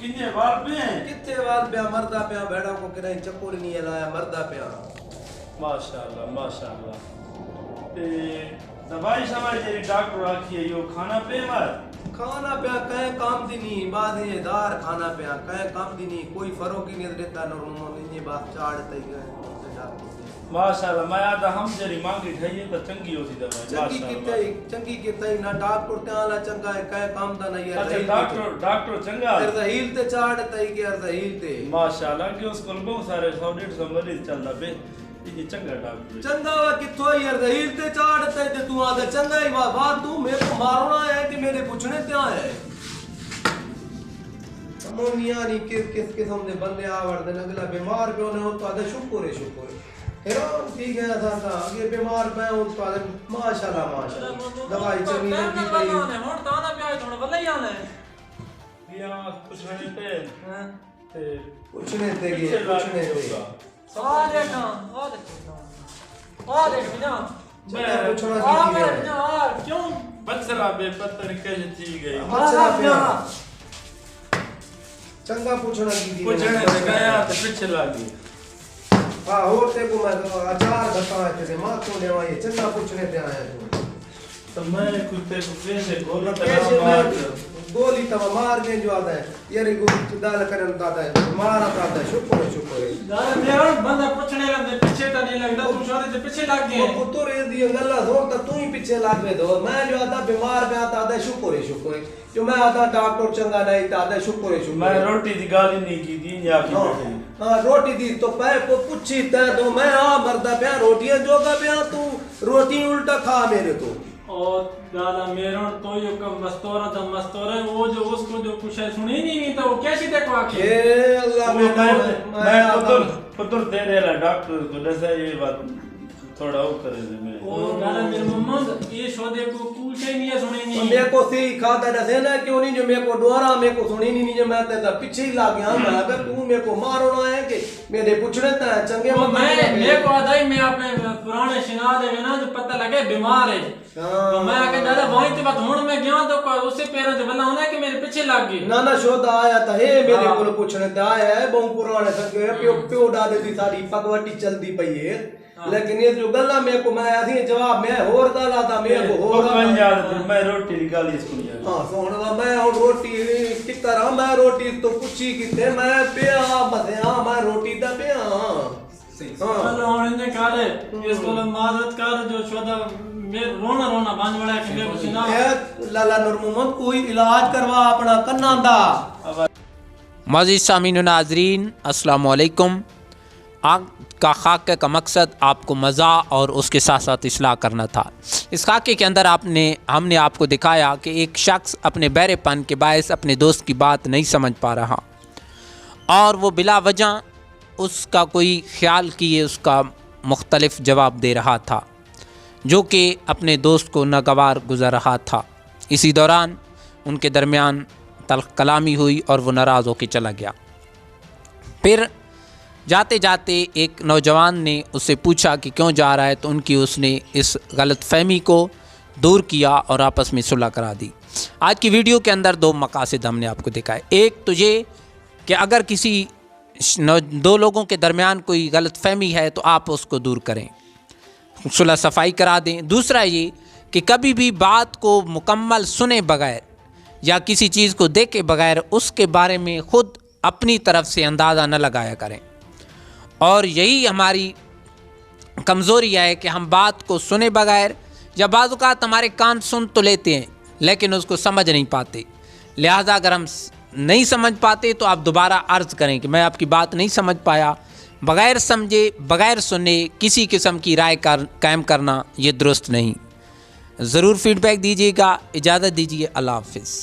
किन्ने वाल पे कितने वाल पे मरदा पे भेड़ा को किराई चप्पल नहीं लाया मरदा पे माशाल्लाह ते दवाई शवाई जेरी डॉक्टर आखी है यो खाना पे मत खाना पे कहे काम दी नहीं बादेदार खाना पे कहे काम दी नहीं कोई फर्क ही नहीं देता नॉर्मल ये बात चाड़ते गए माशाल्लाह मैं आदा हम जेरी मांगी ठाई तो चंगी होती दवाई चंगी कितई ना डॉक्टर ते आला चंगा है कहे काम दा नहीं है अच्छा डॉक्टर चंगा रहील ते चाड़ते के रहील ते माशाल्लाह कि उसको बहुत सारे 100-150 मरीज चलदा पे ये चंगा डॉक्टर चंगा वा किथों यार रहील ते चाड़ते ते तू आदा चंगा ही बात तू मेरे को मारना है कि मेरे पूछने ते आया है अमोनिया नहीं किस किस्म दे बंदे आवड़ दे अगला बीमार पे होने तो आदा शुक्र है हैरान ठीक है था ये बीमार पे उत्पादन माशाल्लाह दवाई चली लगी पई हुन ताना पे आए थोड़ा भले ही आने या कुछ नहीं पे ते पूछने ते आ देखा ना मैं पूछना की क्यों बचरा बे पत्थर कैसे थी गई बचरा चंगा पूछना की पूछने से गया तो पीछे लगी हां होते को मैं अचार बताया थे मां को लेवा ये चंगा पूछने पे आया तो मैं कुत्ते को कैसे गोली कैसे मार गोली तब मार दे जो आता है यार को दाल करन दादा है मारा दादा शुक्र दादा मेरा बंदा पूछने लगे पीछे तो नहीं लगता तुम शादी से पीछे लग गए वो तो रे दी गल्ला दो तू ही पीछे लग गए दो मैं जो आता बीमार पे आता है शुक्र जो मैं आता डॉक्टर चंगा नहीं था शुक्र मैं रोटी दी गाली नहीं की दी या की हां रोटी दी तो पै को पूछी त तो मैं आ मरदा पे रोटियां जोगा पे तू रोटी उल्टा खा मेरे तो और दादा मेरा तो यो कब मस्तोरा वो जो उसको जो कुछ है सुनी नहीं तो वो कैसे देखो आके ए अल्लाह मैं पुत्र दे रहा डॉक्टर को दसा ये बात थोड़ा और करे मैं ओ दादा मेरे मम्मा ये शोदे को कुछ ही नहीं सुनी नहीं मेरे को सी खाता दसे ना क्यों नहीं जो मेरे को दोबारा मेरे को सुनी नहीं जो मैं ते पीछे ही लाग गया मैं अगर तू मेरे को मारना है कि मेरे पूछने ता चंगे मैं मेरे को आदाई मैं अपने पुराने शिना दे ना जो पता लगे बीमार है तो मैं आके दादा वहीं ते बात हुन मैं गया तो उससे पैरों से बल्ला होना कि मेरे पीछे लग गई ना शोदा आया था हे मेरे को पूछने ता आया है बहु पुराने संगे प्यो दादे दी सारी पगवटी चलदी पई है लेकिन ये जो गल्ला मेरे को मैं आधी जवाब मैं और गल्ला था मेरे को और मैं रोटी निकाली इसको हां सोहना मैं और रोटी की तरह मैं रोटी तो पूछी किते मैं पे बदया मैं रोटी दा पे चलो और इन्हें काले इसको मादत कर जो शोदा मेरे रोना बांध बड़ा कि मेरे को सुना लाला नूर मोहम्मद कोई इलाज करवा अपना कन्ना दा मज़ीद सामीन नाज़रीन अस्सलाम वालेकुम। आग का खाके का मकसद आपको मज़ा और उसके साथ साथ इस्लाह करना था। इस खाके के अंदर हमने आपको दिखाया कि एक शख्स अपने बहरेपन के बायस अपने दोस्त की बात नहीं समझ पा रहा और वो बिला वजह उसका कोई ख्याल किए उसका मुख्तलिफ जवाब दे रहा था जो कि अपने दोस्त को नागवार गुज़र रहा था। इसी दौरान उनके दरमियान तल्ख कलामी हुई और वो नाराज़ होकर चला गया। फिर जाते जाते एक नौजवान ने उससे पूछा कि क्यों जा रहा है तो उसने इस गलतफहमी को दूर किया और आपस में सुलह करा दी। आज की वीडियो के अंदर दो मकासद हमने आपको दिखाए। एक तो ये कि अगर किसी दो लोगों के दरमियान कोई गलतफहमी है तो आप उसको दूर करें, सुलह सफाई करा दें। दूसरा ये कि कभी भी बात को मुकम्मल सुने बगैर या किसी चीज़ को देखे बगैर उसके बारे में ख़ुद अपनी तरफ से अंदाज़ा न लगाया करें। और यही हमारी कमज़ोरी है कि हम बात को सुने बगैर या बाज़ औक़ात हमारे कान सुन तो लेते हैं लेकिन उसको समझ नहीं पाते। लिहाजा अगर हम नहीं समझ पाते तो आप दोबारा अर्ज़ करें कि मैं आपकी बात नहीं समझ पाया। बग़ैर समझे बग़ैर सुने किसी किस्म की राय कायम करना ये दुरुस्त नहीं। ज़रूर फ़ीडबैक दीजिएगा। इजाज़त दीजिए। अल्लाह हाफ़िज़।